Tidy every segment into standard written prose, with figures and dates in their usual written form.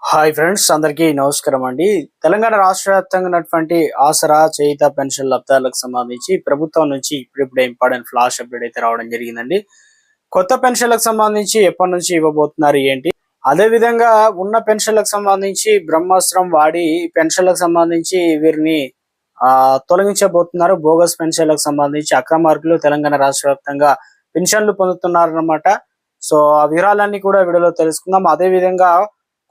Hi friends, అందరికీ నమస్కారం అండి. తెలంగాణ రాష్ట్ర వ్యాప్తంగా ఉన్నటువంటి ఆసరా, చేయుత పెన్షన్ లబ్ధాలకు సంబంధించి ప్రభుత్వం నుంచి ఇప్పుడిప్పుడే ఇంపార్టెంట్ ఫ్లాష్ అప్డేట్ అయితే రావడం జరిగిందండి. కొత్త పెన్షన్లకు సంబంధించి ఎప్పటి నుంచి ఇవ్వబోతున్నారు ఏంటి, అదే విధంగా ఉన్న పెన్షన్లకు సంబంధించి బ్రహ్మాస్త్రం వాడి పెన్షన్లకు సంబంధించి వీరిని తొలగించబోతున్నారు. బోగస్ పెన్షన్లకు సంబంధించి అక్రమార్కులు తెలంగాణ రాష్ట్ర వ్యాప్తంగా పెన్షన్లు పొందుతున్నారన్నమాట. సో ఆ వివరాలన్నీ కూడా వీడియోలో తెలుసుకుందాం. అదే విధంగా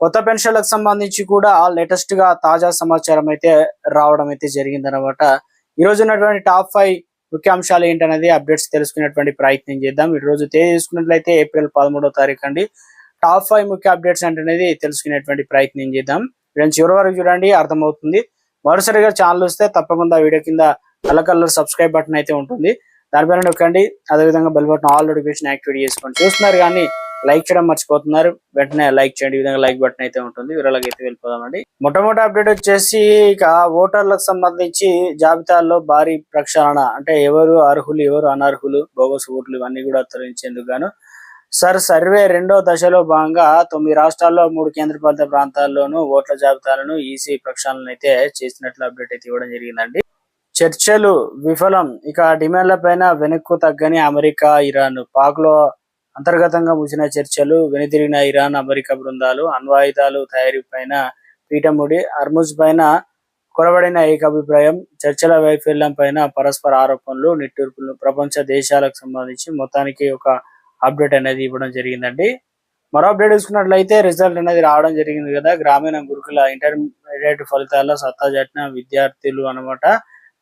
కొత్త పెన్షన్లకు సంబంధించి కూడా లేటెస్ట్ గా తాజా సమాచారం అయితే రావడం అయితే జరిగిందనమాట. ఈ రోజు ఉన్నటువంటి టాప్ 5 ముఖ్యాంశాలు ఏంటనేది అప్డేట్స్ తెలుసుకునేటువంటి ప్రయత్నం చేద్దాం. ఈ రోజు తేదీ చూసుకున్నట్లయితే ఏప్రిల్ 13వ తారీఖు అండి. టాప్ 5 ముఖ్య అప్డేట్స్ ఏంటనేది తెలుసుకునేటువంటి ప్రయత్నం చేద్దాం. ఫ్రెండ్స్, చివరి వరకు చూడండి, అర్థమవుతుంది. మరోసారిగా ఛానల్ వస్తే తప్పకుండా వీడియో కింద నల్ల కలర్ సబ్స్క్రైబ్ బటన్ అయితే ఉంటుంది, దానిపైన నొక్కండి. అదేవిధంగా bell button all notification activate చేసుకోండి. చూస్తున్నారు కానీ లైక్ చేయడం మర్చిపోతున్నారు, వెంటనే లైక్ చేయండి. ఈ విధంగా లైక్ బటన్ అయితే ఉంటుంది. వివరాలకు అయితే వెళ్ళిపోదామండి. మొట్టమొదటి అప్డేట్ వచ్చేసి ఇక ఓటర్లకు సంబంధించి జాబితాల్లో భారీ ప్రక్షాళన, అంటే ఎవరు అర్హులు ఎవరు అనర్హులు, బోగస్ ఓట్లు ఇవన్నీ కూడా తొలగించేందుకు గాను సర్వే రెండో దశలో భాగంగా 9 రాష్ట్రాల్లో 3 కేంద్రపాలిత ప్రాంతాల్లోనూ ఓట్ల జాబితాలను ఈసీ ప్రక్షాళన అయితే చేసినట్లు అప్డేట్ అయితే ఇవ్వడం జరిగిందండి. చర్చలు విఫలం, ఇక డిమాండ్ల పైన వెనక్కు తగ్గని అమెరికా, ఇరాన్. పాక్ లో అంతర్గతంగా ముగిసిన చర్చలు వెనుతిరిగిన ఇరాన్, అమెరికా బృందాలు. అణ్వాయుధాలు తయారీ పైన పీఠముడి, అర్ముజ్ పైన కొరబడిన ఏకాభిప్రాయం. చర్చల వైఫల్యం పైన పరస్పర ఆరోపణలు, నిట్టూర్పులు. ప్రపంచ దేశాలకు సంబంధించి మొత్తానికి ఒక అప్డేట్ అనేది ఇవ్వడం జరిగిందండి. మరో అప్డేట్ చూసుకున్నట్లయితే రిజల్ట్ అనేది రావడం జరిగింది కదా. గ్రామీణ గురుకుల ఇంటర్మీడియట్ ఫలితాల్లో సత్తా చాటిన విద్యార్థులు అనమాట.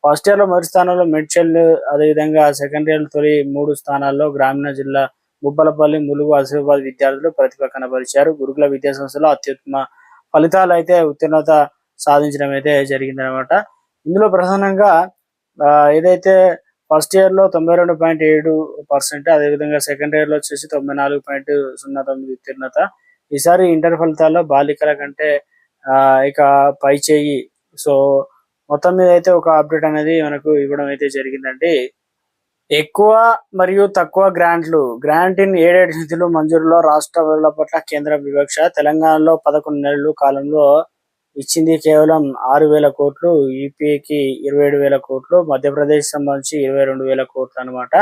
ఫస్ట్ ఇయర్ లో మొదటి స్థానంలో మెడ్చల్, అదేవిధంగా సెకండ్ ఇయర్ తొలి 3 స్థానాల్లో గ్రామీణ జిల్లా ముబ్బలపల్లి, ములుగు, ఆసిఫాబాద్ విద్యార్థులు ప్రతిభ కనబరిచారు. గురుకుల విద్యా సంస్థలో అత్యుత్తమ ఫలితాలు అయితే ఉత్తీర్ణత సాధించడం అయితే జరిగిందనమాట. ఇందులో ప్రధానంగా ఏదైతే ఫస్ట్ ఇయర్ లో 92.7%, అదేవిధంగా సెకండ్ ఇయర్ లో వచ్చేసి 94.09 ఉత్తీర్ణత. ఈసారి ఇంటర్ ఫలితాల్లో బాలికల కంటే ఇక పై చేయి. సో మొత్తం మీద అయితే ఒక అప్డేట్ అనేది మనకు ఇవ్వడం అయితే జరిగిందండి. ఎక్కువ మరియు తక్కువ గ్రాంట్ ఇన్ ఎయిడెడ్ నిధులు మంజూరులో రాష్ట్ర బడుల పట్ల కేంద్ర వివక్ష. తెలంగాణలో 11 నెలలు కాలంలో ఇచ్చింది కేవలం 6,000 కోట్లు, యూపీకి 27,000 కోట్లు, మధ్యప్రదేశ్ సంబంధించి 22,000 కోట్లు అనమాట.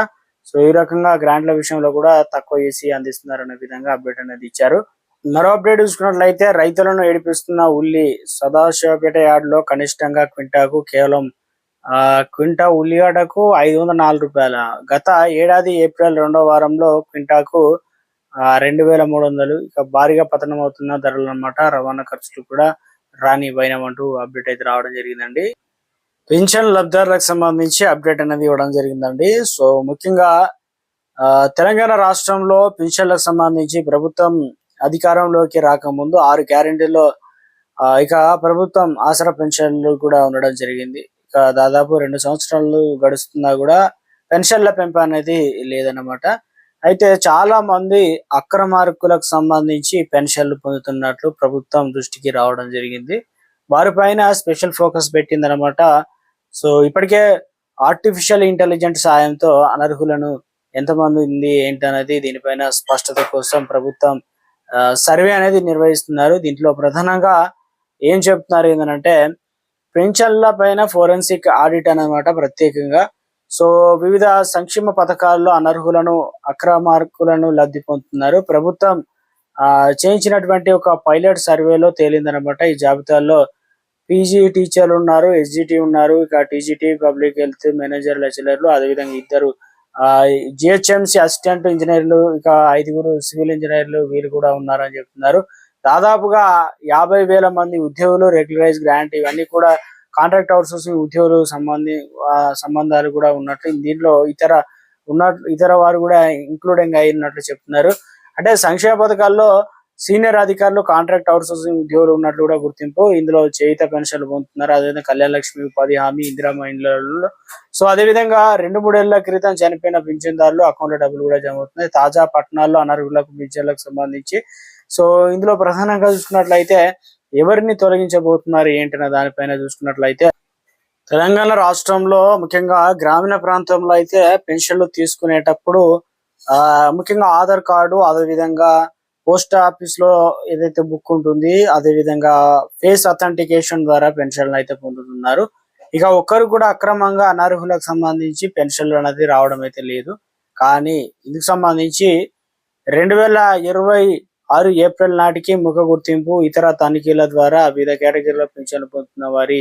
సో ఈ రకంగా గ్రాంట్ల విషయంలో కూడా తక్కువ చేసి అందిస్తున్నారనే విధంగా అప్డేట్ అనేది ఇచ్చారు. మరో అప్డేట్ చూసుకున్నట్లయితే రైతులను ఏడిపిస్తున్న ఉల్లి. సదాశివపేట యార్డులో కనిష్టంగా క్వింటాకు కేవలం క్వింటా ఉల్లిగడ్డకు 504 రూపాయల. గత ఏడాది ఏప్రిల్ 2వ వారంలో క్వింటాకు 2,300. ఇక భారీగా పతనం అవుతున్న ధరలు అన్నమాట. రవాణా ఖర్చులు కూడా రాని వైనమంటూ అప్డేట్ అయితే రావడం జరిగిందండి. పెన్షన్ లబ్ధిదారులకు సంబంధించి అప్డేట్ అనేది ఇవ్వడం జరిగిందండి. సో ముఖ్యంగా తెలంగాణ రాష్ట్రంలో పెన్షన్లకు సంబంధించి ప్రభుత్వం అధికారంలోకి రాకముందు 6 గ్యారెంటీల్లో ఇక ప్రభుత్వం ఆసరా పెన్షన్లు కూడా ఉండడం జరిగింది. దాదాపు 2 సంవత్సరాలు గడుస్తున్నా కూడా పెన్షన్ల పెంపు అనేది లేదన్నమాట. అయితే చాలా మంది అక్రమార్కులకు సంబంధించి పెన్షన్లు పొందుతున్నట్లు ప్రభుత్వం దృష్టికి రావడం జరిగింది. వారిపైన స్పెషల్ ఫోకస్ పెట్టిందనమాట. సో ఇప్పటికే ఆర్టిఫిషియల్ ఇంటెలిజెంట్ సాయంతో అనర్హులను ఎంతమంది ఉంది ఏంటనేది దీనిపైన స్పష్టత కోసం ప్రభుత్వం సర్వే అనేది నిర్వహిస్తున్నారు. దీంట్లో ప్రధానంగా ఏం చెప్తున్నారు ఏంటంటే పెన్షన్ల పైన ఫోరెన్సిక్ ఆడిట్ అన్నమాట ప్రత్యేకంగా. సో వివిధ సంక్షేమ పథకాల్లో అనర్హులను, అక్రమార్కులను లబ్ధి పొందుతున్నారు. ప్రభుత్వం చేయించినటువంటి ఒక పైలట్ సర్వేలో తేలిందనమాట. ఈ జాబితాల్లో పీజీ టీచర్లు ఉన్నారు, ఎస్జిటి ఉన్నారు, ఇక టీజీటీ పబ్లిక్ హెల్త్ మేనేజర్ లెక్చరర్లు, అదేవిధంగా 2 జిహెచ్ఎంసి అసిస్టెంట్ ఇంజనీర్లు, ఇక 5 సివిల్ ఇంజనీర్లు వీళ్ళు కూడా ఉన్నారని చెప్తున్నారు. దాదాపుగా 50,000 మంది ఉద్యోగులు, రెగ్యులరైజ్ గ్రాంట్ ఇవన్నీ కూడా కాంట్రాక్ట్ అవుట్సోర్సింగ్ ఉద్యోగులు సంబంధాలు కూడా ఉన్నట్లు, దీంట్లో ఇతర వారు కూడా ఇంక్లూడింగ్ అయినట్లు చెప్తున్నారు. అంటే సంక్షేమ పథకాల్లో సీనియర్ అధికారులు, కాంట్రాక్ట్ అవుట్సోర్సింగ్ ఉద్యోగులు ఉన్నట్లు కూడా గుర్తింపు. ఇందులో చేయుత పెన్షన్లు పొందుతున్నారు, అదేవిధంగా కళ్యాణ లక్ష్మి, ఉపాధి హామీ, ఇందిరమ్మ ఇండ్లలో. సో అదేవిధంగా 2-3 ఏళ్ల క్రితం చనిపోయిన పింఛన్దారులు అకౌంట్లో డబ్బులు కూడా జమ అవుతున్నాయి. తాజా పట్టణాల్లో అనర్హులకు పింఛన్లకు సంబంధించి సో ఇందులో ప్రధానంగా చూసుకున్నట్లయితే ఎవరిని తొలగించబోతున్నారు ఏంటనే దానిపైన చూసుకున్నట్లయితే తెలంగాణ రాష్ట్రంలో ముఖ్యంగా గ్రామీణ ప్రాంతంలో అయితే పెన్షన్లు తీసుకునేటప్పుడు ముఖ్యంగా ఆధార్ కార్డు, అదేవిధంగా పోస్ట్ ఆఫీస్ లో ఏదైతే బుక్ ఉంటుంది, అదే విధంగా ఫేస్ అథెంటికేషన్ ద్వారా పెన్షన్లు అయితే పొందుతున్నారు. ఇక ఒక్కరు కూడా అక్రమంగా అనర్హులకు సంబంధించి పెన్షన్లు అనేది రావడం అయితే లేదు. కానీ ఇందుకు సంబంధించి 2026 ఏప్రిల్ నాటికి ముఖ గుర్తింపు ఇతర తనిఖీల ద్వారా వివిధ కేటగిరీలో పింఛను పొందుతున్న వారి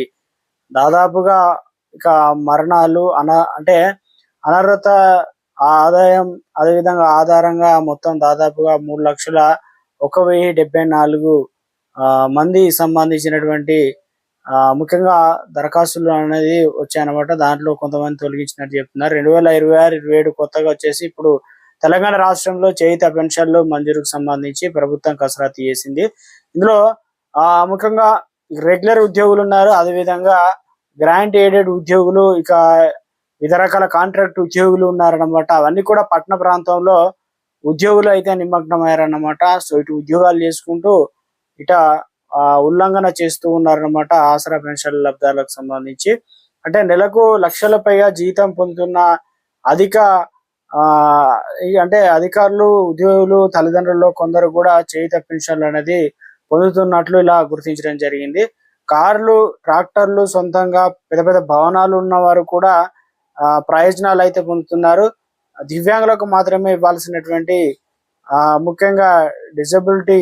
దాదాపుగా ఇక మరణాలు అంటే అనర్హత ఆదాయం అదేవిధంగా ఆధారంగా మొత్తం దాదాపుగా 3,01,074 మంది సంబంధించినటువంటి ముఖ్యంగా దరఖాస్తులు అనేది వచ్చాయన్నమాట. దాంట్లో కొంతమంది తొలగించినట్టు చెప్తున్నారు. 2026-27 కొత్తగా వచ్చేసి ఇప్పుడు తెలంగాణ రాష్ట్రంలో చేయుత పెన్షన్లు మంజూరుకు సంబంధించి ప్రభుత్వం కసరత్తు చేసింది. ఇందులో ముఖ్యంగా రెగ్యులర్ ఉద్యోగులు ఉన్నారు, అదేవిధంగా గ్రాంట్ ఎయిడెడ్ ఉద్యోగులు, ఇక వివిధ రకాల కాంట్రాక్ట్ ఉద్యోగులు ఉన్నారన్నమాట. అవన్నీ కూడా పట్టణ ప్రాంతంలో ఉద్యోగులు అయితే నిమగ్నమయ్యారన్నమాట. సో ఇటు ఉద్యోగాలు చేసుకుంటూ ఇట ఉల్లంఘన చేస్తూ ఉన్నారన్నమాట ఆసరా పెన్షన్ లబ్ధాలకు సంబంధించి. అంటే నెలకు లక్షల పైగా జీతం పొందుతున్న అధిక అంటే అధికారులు, ఉద్యోగులు, తల్లిదండ్రుల్లో కొందరు కూడా చేయుత పెన్షన్లు అనేది పొందుతున్నట్లు ఇలా గుర్తించడం జరిగింది. కార్లు, ట్రాక్టర్లు, సొంతంగా పెద్ద పెద్ద భవనాలు ఉన్న వారు కూడా ప్రయోజనాలు అయితే పొందుతున్నారు. దివ్యాంగులకు మాత్రమే ఇవ్వాల్సినటువంటి ముఖ్యంగా డిజబిలిటీ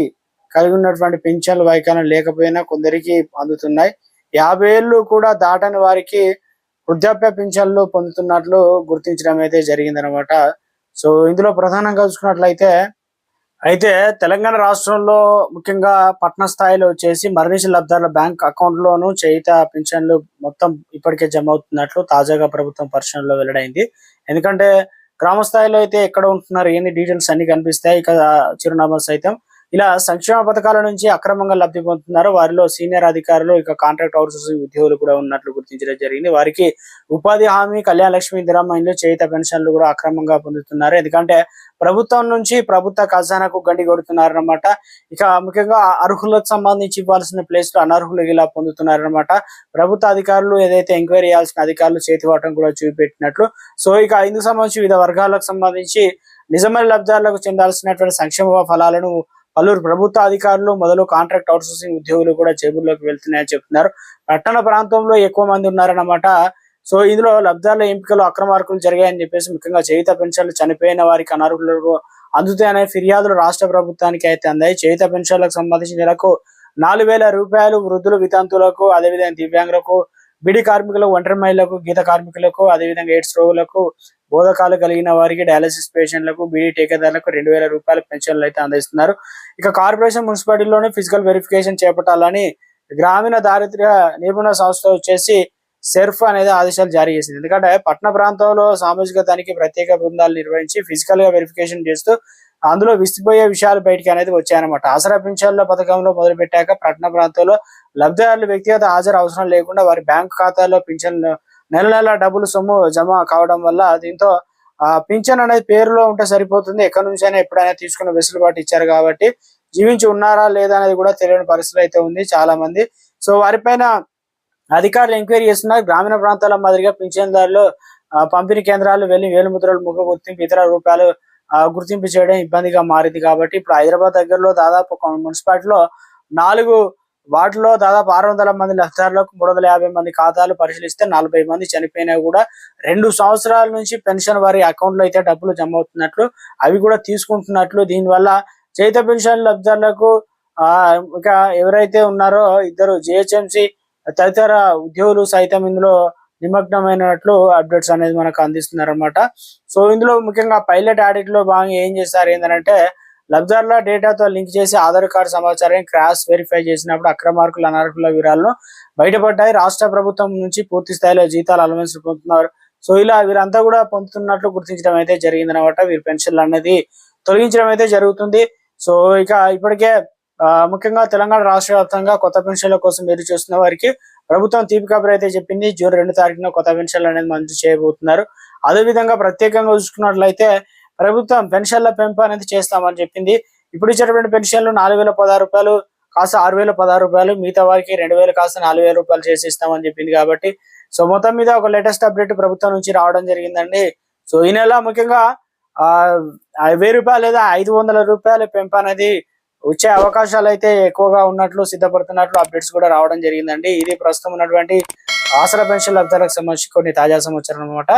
కలిగి ఉన్నటువంటి పెన్షన్లు వైకల్యం లేకపోయినా కొందరికి అందుతున్నాయి. 50 ఏళ్ళు కూడా దాటని వారికి వృద్ధాప్య పింఛన్లు పొందుతున్నట్లు గుర్తించడం అయితే జరిగిందనమాట. సో ఇందులో ప్రధానంగా చూసుకున్నట్లయితే తెలంగాణ రాష్ట్రంలో ముఖ్యంగా పట్టణ స్థాయిలో వచ్చేసి మరణించిన లబ్ధారుల బ్యాంక్ అకౌంట్ లోను చేయుత పింఛన్లు మొత్తం ఇప్పటికే జమ అవుతున్నట్లు తాజాగా ప్రభుత్వం పరిశీలనలో వెల్లడైంది. ఎందుకంటే గ్రామ స్థాయిలో అయితే ఎక్కడ ఉంటున్నారు ఏంది డీటెయిల్స్ అన్ని కనిపిస్తాయి. ఇక చిరునామా సైతం ఇలా సంక్షేమ పథకాల నుంచి అక్రమంగా లబ్ధి పొందుతున్నారు. వారిలో సీనియర్ అధికారులు, ఇక కాంట్రాక్ట్ అవుట్సోర్సింగ్ ఉద్యోగులు కూడా ఉన్నట్లు గుర్తించడం జరిగింది. వారికి ఉపాధి హామీ, కళ్యాణ లక్ష్మి, ఇందిరమ్మ ఇండ్లు, చేయుత పెన్షన్లు కూడా అక్రమంగా పొందుతున్నారు. ఎందుకంటే ప్రభుత్వం నుంచి ప్రభుత్వ ఖజానాకు గండి కొడుతున్నారన్నమాట. ఇక ముఖ్యంగా అర్హులకు సంబంధించి ఇవ్వాల్సిన ప్లేస్ లో అనర్హులు ఇలా పొందుతున్నారన్నమాట. ప్రభుత్వ అధికారులు ఏదైతే ఎంక్వైరీ చేయాల్సిన అధికారులు చేతివాటం కూడా చూపెట్టినట్లు. సో ఇక ఇందుకు సంబంధించి వివిధ వర్గాలకు సంబంధించి నిజమైన లబ్ధారులకు చెందాల్సినటువంటి సంక్షేమ ఫలాలను పలువురు ప్రభుత్వ అధికారులు మొదలు కాంట్రాక్ట్ అవుట్సోర్సింగ్ ఉద్యోగులు కూడా జేబుల్లోకి వెళ్తున్నాయని చెప్తున్నారు. పట్టణ ప్రాంతంలో ఎక్కువ మంది ఉన్నారన్నమాట. సో ఇందులో లబ్ధారుల ఎంపికలు అక్రమార్కులు జరిగాయని చెప్పేసి ముఖ్యంగా చేయుత పెన్షన్లు చనిపోయిన వారికి అనర్హులకు అందుతాయనే ఫిర్యాదులు రాష్ట్ర ప్రభుత్వానికి అయితే అందాయి. చేయుత పెన్షన్లకు సంబంధించి నెలకు 4,000 రూపాయలు వృద్ధులు, వితంతులకు, అదేవిధంగా దివ్యాంగులకు, బీడీ కార్మికులకు, ఒంటరి మహిళలకు, గీత కార్మికులకు, అదేవిధంగా ఎయిడ్స్ రోగులకు, బోధకాలు కలిగిన వారికి, డయాలసిస్ పేషెంట్లకు, బీడీ ఠేకేదారులకు 2,000 రూపాయల పెన్షన్లు అయితే అందిస్తున్నారు. ఇక కార్పొరేషన్, మున్సిపాలిటీలోనే ఫిజికల్ వెరిఫికేషన్ చేపట్టాలని గ్రామీణ దారిద్ర్య నిర్మూలన సంస్థ వచ్చేసి సెర్ఫ్ అనేది ఆదేశాలు జారీ చేసింది. ఎందుకంటే పట్టణ ప్రాంతంలో సామాజిక తనిఖీ ప్రత్యేక బృందాలు నిర్వహించి ఫిజికల్ గా వెరిఫికేషన్ చేస్తూ అందులో విసిపోయే విషయాలు బయటికి అనేది వచ్చాయన్నమాట. ఆసరా పింఛన్ల పథకంలో మొదలు పెట్టాక పట్టణ ప్రాంతంలో లబ్ధిదారులు వ్యక్తిగత హాజరు అవసరం లేకుండా వారి బ్యాంకు ఖాతాలో పింఛన్ నెల నెల డబ్బులు సొమ్ము జమ కావడం వల్ల దీంతో పింఛన్ అనేది పేరులో ఉంటే సరిపోతుంది, ఎక్కడి నుంచి అయినా ఎప్పుడైనా తీసుకునే వెసులుబాటు ఇచ్చారు కాబట్టి జీవించి ఉన్నారా లేదా అనేది కూడా తెలియని పరిస్థితి అయితే ఉంది చాలా మంది. సో వారిపైన అధికారులు ఎంక్వైరీ చేస్తున్నారు. గ్రామీణ ప్రాంతాల మాదిరిగా పింఛన్దారులు పంపిణీ కేంద్రాలు వెళ్లి వేలుముద్రలు, ముఖ గుర్తింపు, ఇతర రూపాయలు గుర్తింపు చేయడం ఇబ్బందిగా మారింది. కాబట్టి ఇప్పుడు హైదరాబాద్ దగ్గరలో దాదాపు మున్సిపాలిటీలో 4 వాటిలో దాదాపు 600 మంది లబ్ధిదారులకు 350 మంది ఖాతాలు పరిశీలిస్తే 40 మంది చనిపోయినా కూడా 2 సంవత్సరాల నుంచి పెన్షన్ వారి అకౌంట్ లో అయితే డబ్బులు జమ అవుతున్నట్లు, అవి కూడా తీసుకుంటున్నట్లు. దీనివల్ల చేయుత పెన్షన్ లబ్ధిదారులకు ఇంకా ఎవరైతే ఉన్నారో ఇద్దరు జిహెచ్ఎంసి తదితర ఉద్యోగులు సైతం ఇందులో నిమగ్నమైనట్లు అప్డేట్స్ అనేది మనకు అందిస్తున్నారు అనమాట. సో ఇందులో ముఖ్యంగా పైలట్ ఆడిట్ లో భాగంగా ఏం చేస్తారు ఏంటంటే లబ్ధిదారుల డేటాతో లింక్ చేసి ఆధార్ కార్డు సమాచారం క్రాస్ వెరిఫై చేసినప్పుడు అక్రమార్కులు, అనర్హుల వివరాలను బయటపడ్డాయి. రాష్ట్ర ప్రభుత్వం నుంచి పూర్తి స్థాయిలో జీతాలు, అలవెన్స్ పొందుతున్నారు. సో ఇలా వీరంతా కూడా పొందుతున్నట్లు గుర్తించడం అయితే జరిగిందనమాట. వీరి పెన్షన్లు అనేది తొలగించడం అయితే జరుగుతుంది. సో ఇక ఇప్పటికే ముఖ్యంగా తెలంగాణ రాష్ట్ర వ్యాప్తంగా కొత్త పెన్షన్ల కోసం ఎదురు చూస్తున్న వారికి ప్రభుత్వం తీపి కబురు అయితే చెప్పింది. జూన్ 2 తారీఖున కొత్త పెన్షన్లు అనేది మంజూరు చేయబోతున్నారు. అదేవిధంగా ప్రత్యేకంగా చూసుకున్నట్లయితే ప్రభుత్వం పెన్షన్ల పెంపు అనేది చేస్తామని చెప్పింది. ఇప్పుడు ఇచ్చేటువంటి పెన్షన్లు 4,016 రూపాయలు కాస్త 6,016 రూపాయలు, మిగతా వారికి 2,000 కాస్త 4,000 రూపాయలు చేసి ఇస్తామని చెప్పింది. కాబట్టి సో మొత్తం మీద ఒక లేటెస్ట్ అప్డేట్ ప్రభుత్వం నుంచి రావడం జరిగిందండి. సో ఈ నెల ముఖ్యంగా 1,000 రూపాయలు లేదా 500 రూపాయల పెంపు అనేది వచ్చే అవకాశాలు అయితే ఎక్కువగా ఉన్నట్లు సిద్ధపడుతున్నట్లు అప్డేట్స్ కూడా రావడం జరిగిందండి. ఇది ప్రస్తుతం ఉన్నటువంటి ఆసరా పెన్షన్ లబ్ధిదారులకు సంబంధించి కొన్ని తాజా సమాచారం అన్నమాట.